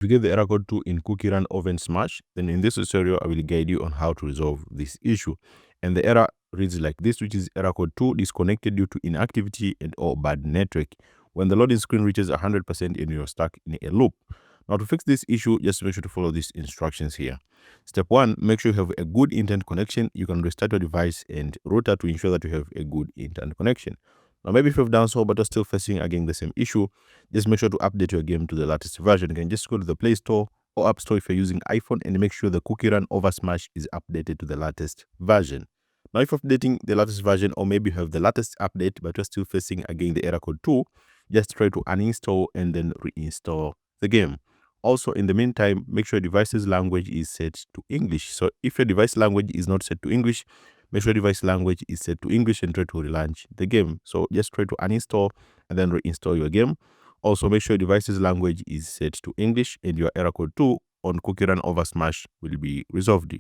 If you get the error code 2 in CookieRun OvenSmash, then in this tutorial, I will guide you on how to resolve this issue. And the error reads like this, which is error code 2 disconnected due to inactivity and or bad network. When the loading screen reaches 100% and you're stuck in a loop. Now to fix this issue, just make sure to follow these instructions here. Step 1, make sure you have a good internet connection. You can restart your device and router to ensure that you have a good internet connection. Now, maybe if you've done so, but you're still facing again the same issue, just make sure to update your game to the latest version. You can just go to the Play Store or App Store if you're using iPhone and make sure the CookieRun OvenSmash is updated to the latest version. Now, if you're updating the latest version, or maybe you have the latest update, but you're still facing again the error code 2, just try to uninstall and then reinstall the game. Also, in the meantime, make sure your device's language is set to English. So if your device language is not set to English, make sure device language is set to English and try to relaunch the game. So just try to uninstall and then reinstall your game. Also, make sure device's language is set to English and your error code 2 on CookieRun OvenSmash will be resolved.